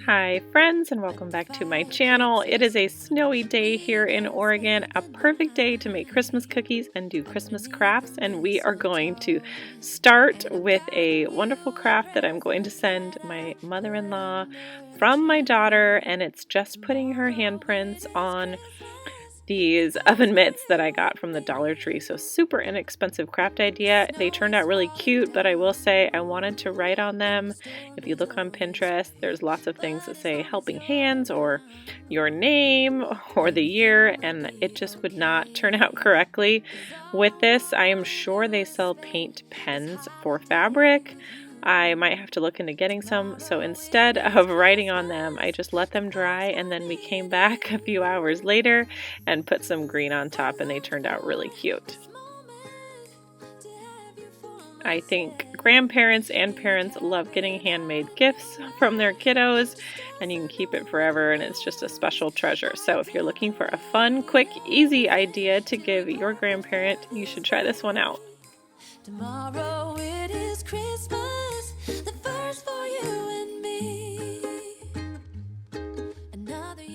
Hi friends, and welcome back to my channel. It is a snowy day here in Oregon, a perfect day to make Christmas cookies and do Christmas crafts, and we are going to start with a wonderful craft that I'm going to send my mother-in-law from my daughter, and it's just putting her handprints on these oven mitts that I got from the Dollar Tree. So super inexpensive craft idea. They turned out really cute, but I will say I wanted to write on them. If you look on Pinterest, there's lots of things that say helping hands or your name or the year, and it just would not turn out correctly. With this, I am sure they sell paint pens for fabric. I might have to look into getting some, so instead of writing on them, I just let them dry, and then we came back a few hours later and put some green on top, and they turned out really cute. I think grandparents and parents love getting handmade gifts from their kiddos, and you can keep it forever, and it's just a special treasure. So if you're looking for a fun, quick, easy idea to give your grandparent, you should try this one out. Tomorrow it is Christmas, the first for you and me.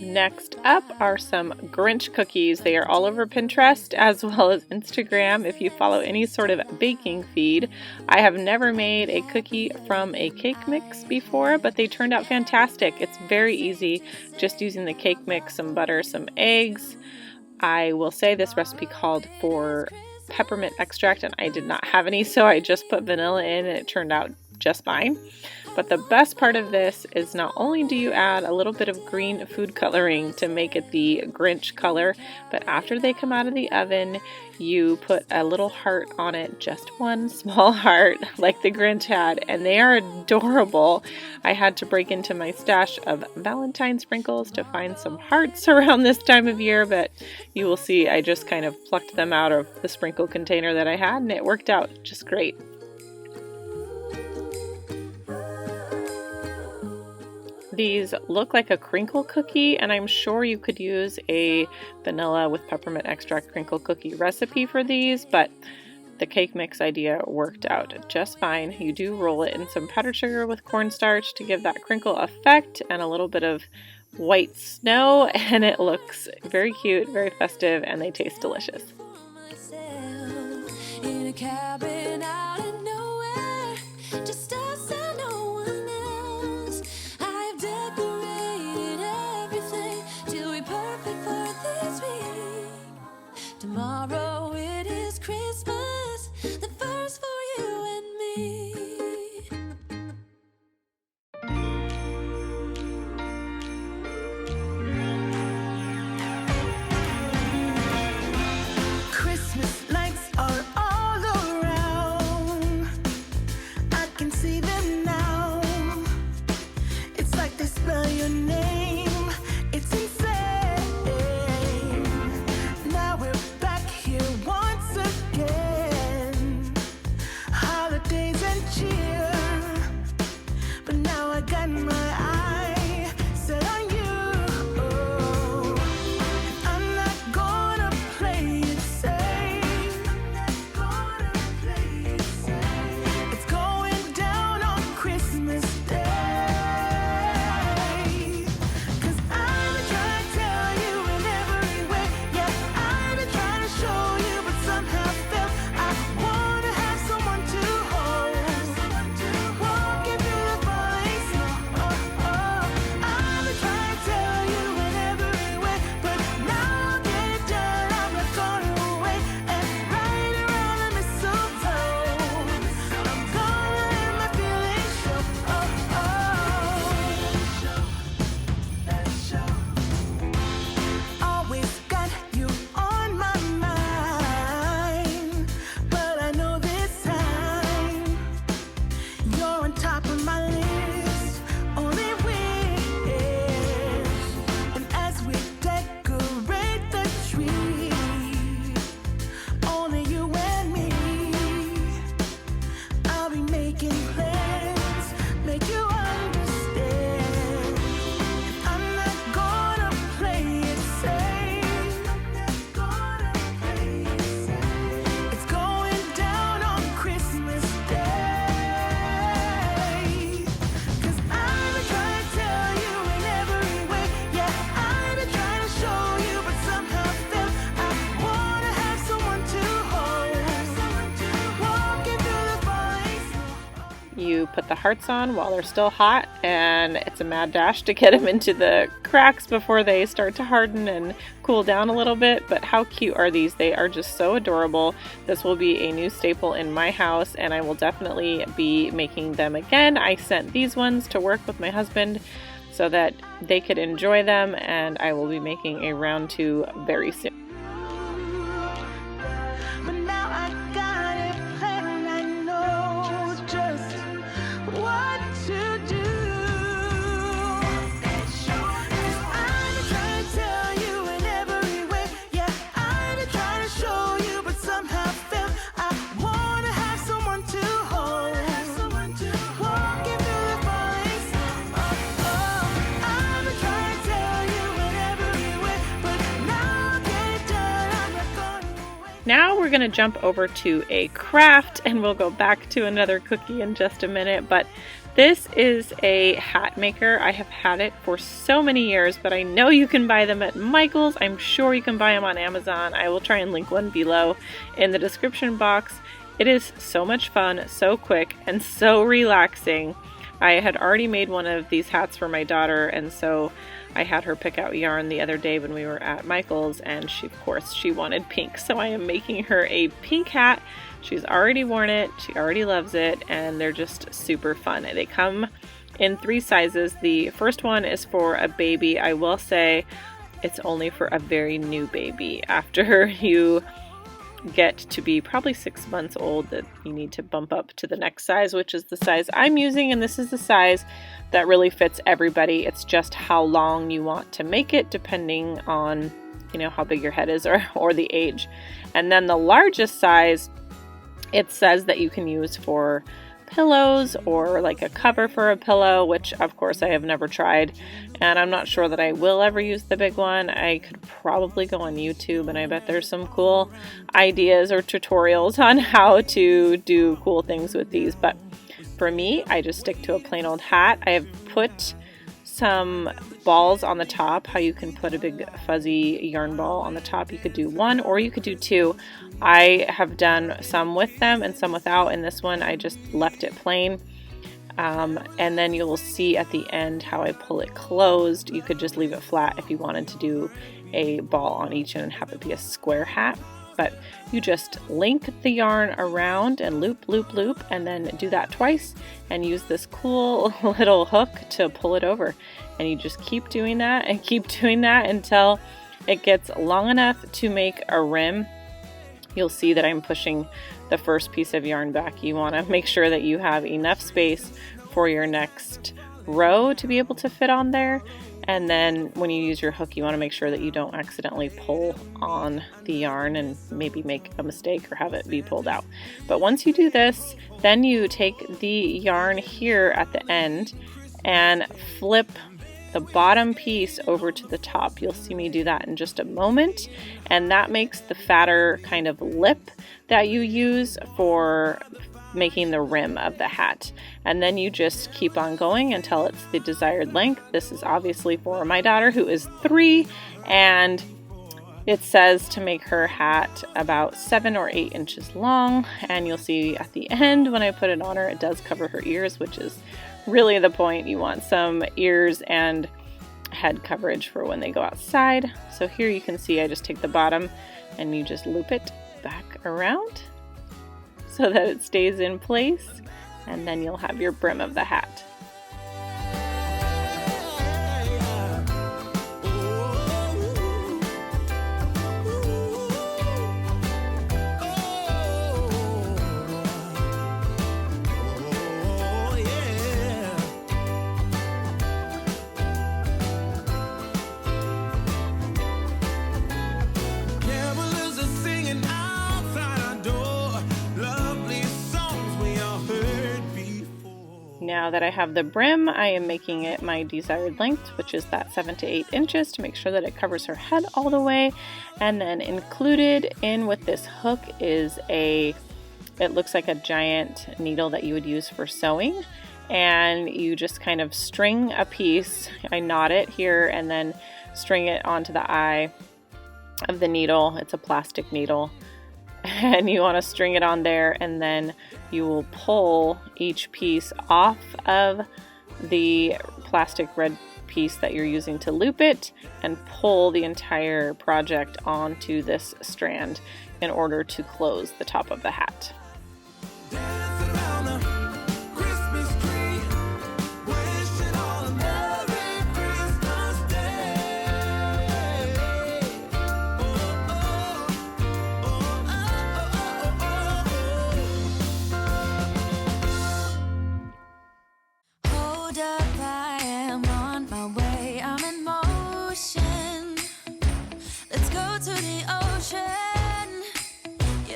Next up are some Grinch cookies. They are all over Pinterest as well as Instagram if you follow any sort of baking feed. I have never made a cookie from a cake mix before, but they turned out fantastic. It's very easy, just using the cake mix, some butter, some eggs. I will say this recipe called for peppermint extract, and I did not have any, so I just put vanilla in, and it turned out just fine. But the best part of this is not only do you add a little bit of green food coloring to make it the Grinch color, but after they come out of the oven, you put a little heart on it, just one small heart like the Grinch had, and they are adorable. I had to break into my stash of Valentine sprinkles to find some hearts around this time of year, but you will see I just kind of plucked them out of the sprinkle container that I had, and it worked out just great. These look like a crinkle cookie, and I'm sure you could use a vanilla with peppermint extract crinkle cookie recipe for these, but the cake mix idea worked out just fine. You do roll it in some powdered sugar with cornstarch to give that crinkle effect and a little bit of white snow, and it looks very cute, very festive, and they taste delicious. Tomorrow it is Christmas, the first for you and me. Christmas lights are all around. I can see them now. It's like they spell your name. It's insane. the hearts on while they're still hot, and it's a mad dash to get them into the cracks before they start to harden and cool down a little bit. But how cute are these? They are just so adorable. This will be a new staple in my house, and I will definitely be making them again. I sent these ones to work with my husband so that they could enjoy them, and I will be making a round 2 very soon. Now we're going to jump over to a craft, and we'll go back to another cookie in just a minute, but this is a hat maker. I have had it for so many years, but I know you can buy them at Michael's. I'm sure you can buy them on Amazon. I will try and link one below in the description box. It is so much fun, so quick, and so relaxing. I had already made one of these hats for my daughter, and so I had her pick out yarn the other day when we were at Michael's, and of course she wanted pink, so I am making her a pink hat. She's already worn it, she already loves it, and they're just super fun. They come in 3 sizes. The first one is for a baby. I will say it's only for a very new baby. After you get to be probably 6 months old, that you need to bump up to the next size, which is the size I'm using, and this is the size that really fits everybody. It's just how long you want to make it, depending on, you know, how big your head is or the age. And then the largest size, it says that you can use for pillows or like a cover for a pillow, which of course I have never tried, and I'm not sure that I will ever use the big one. I could probably go on YouTube, and I bet there's some cool ideas or tutorials on how to do cool things with these, but for me, I just stick to a plain old hat. I have put some balls on the top, how you can put a big fuzzy yarn ball on the top. You could do 1 or you could do 2. I have done some with them and some without, and this one I just left it plain. And then you'll see at the end how I pull it closed. You could just leave it flat if you wanted to do a ball on each end and have it be a square hat. But you just link the yarn around and loop, loop, loop, and then do that twice and use this cool little hook to pull it over. And you just keep doing that and keep doing that until it gets long enough to make a rim. You'll see that I'm pushing the first piece of yarn back. You want to make sure that you have enough space for your next row to be able to fit on there. And then when you use your hook, you want to make sure that you don't accidentally pull on the yarn and maybe make a mistake or have it be pulled out. But once you do this, then you take the yarn here at the end and flip the bottom piece over to the top. You'll see me do that in just a moment, and that makes the fatter kind of lip that you use for making the rim of the hat. And then you just keep on going until it's the desired length. This is obviously for my daughter, who is 3, and it says to make her hat about 7 or 8 inches long, and you'll see at the end when I put it on her, it does cover her ears, which is really the point. You want some ears and head coverage for when they go outside. So here you can see I just take the bottom and you just loop it back around so that it stays in place, and then you'll have your brim of the hat. Now that I have the brim, I am making it my desired length, which is that 7 to 8 inches, to make sure that it covers her head all the way. And then included in with this hook is it looks like a giant needle that you would use for sewing. And you just kind of string a piece, I knot it here, and then string it onto the eye of the needle. It's a plastic needle. And you want to string it on there and then you will pull each piece off of the plastic red piece that you're using to loop it and pull the entire project onto this strand in order to close the top of the hat.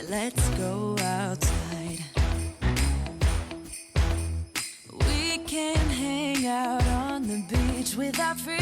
Let's go outside. We can hang out on the beach without freezing.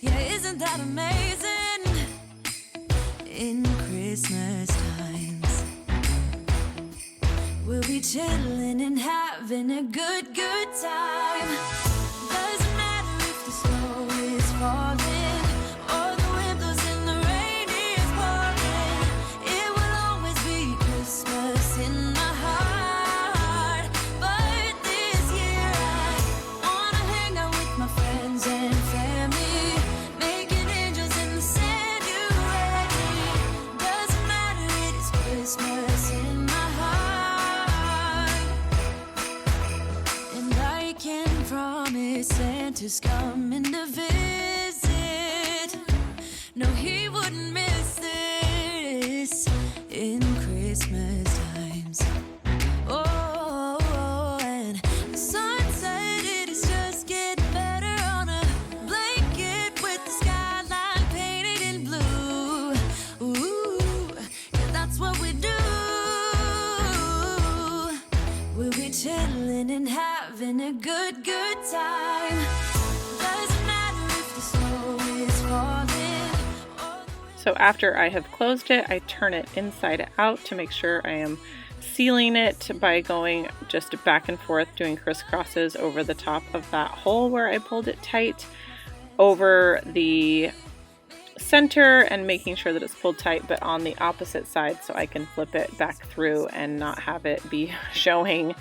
Yeah, isn't that amazing? In Christmas times, we'll be chilling and having a good time. Doesn't matter if the snow is falling. Santa's coming to visit. No, he wouldn't miss this in Christmas times. Oh, and the sun said it is just getting better on a blanket with the skyline painted in blue. Ooh, yeah, that's what we do. We'll be chilling and having a good time. Doesn't matter if the snow is falling. So after I have closed it, I turn it inside out to make sure I am sealing it by going just back and forth, doing crisscrosses over the top of that hole where I pulled it tight, over the center, and making sure that it's pulled tight but on the opposite side so I can flip it back through and not have it be showing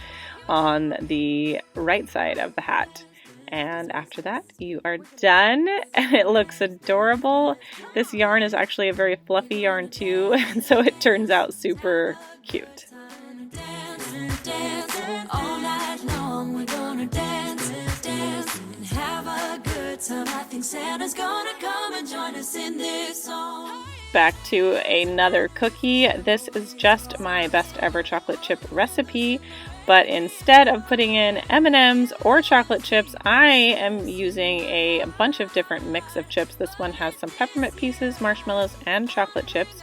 on the right side of the hat. And after that, you are done, and it looks adorable. This yarn is actually a very fluffy yarn too, and so it turns out super cute. All night long we're gonna dance and have a good time. I think Santa's gonna come and join us in this song. Back to another cookie. This is just my best ever chocolate chip recipe, but instead of putting in M&Ms or chocolate chips, I am using a bunch of different mix of chips. This one has some peppermint pieces, marshmallows, and chocolate chips.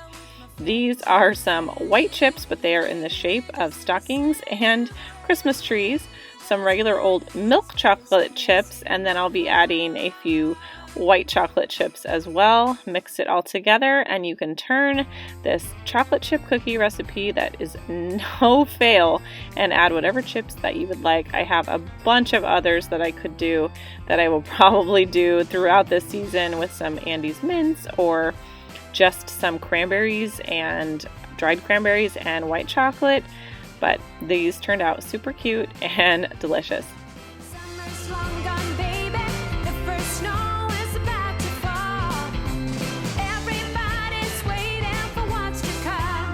These are some white chips, but they are in the shape of stockings and Christmas trees. Some regular old milk chocolate chips, and then I'll be adding a few white chocolate chips as well. Mix it all together, and you can turn this chocolate chip cookie recipe that is no fail and add whatever chips that you would like. I have a bunch of others that I could do that I will probably do throughout this season with some Andes mints or just some cranberries and dried cranberries and white chocolate, but these turned out super cute and delicious. Summer's long gone, baby. The first snow is about to fall. Everybody's waiting for what's to come.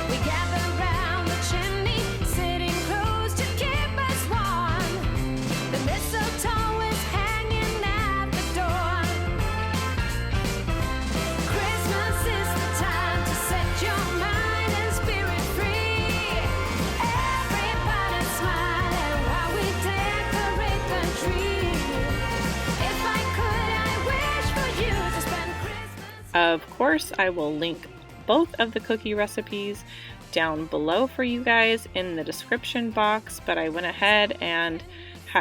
We gather round the chimney, sitting close to keep us warm. The mistletoe is hanging at the door. Christmas is the time to set your mind and spirit free. Everybody smiling while we decorate the tree. If I could, I wish for you to spend Christmas. Of course, I will link both of the cookie recipes down below for you guys in the description box, but I went ahead and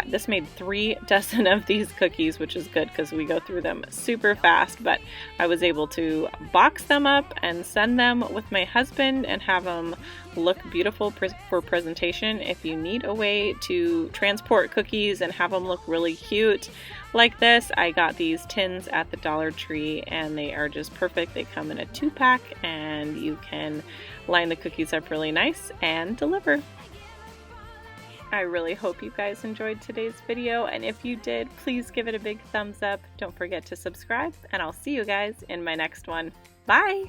this made 3 dozen of these cookies, which is good because we go through them super fast, but I was able to box them up and send them with my husband and have them look beautiful for presentation. If you need a way to transport cookies and have them look really cute like this, I got these tins at the Dollar Tree and they are just perfect. They come in a 2-pack and you can line the cookies up really nice and deliver. I really hope you guys enjoyed today's video, and if you did, please give it a big thumbs up. Don't forget to subscribe, and I'll see you guys in my next one. Bye!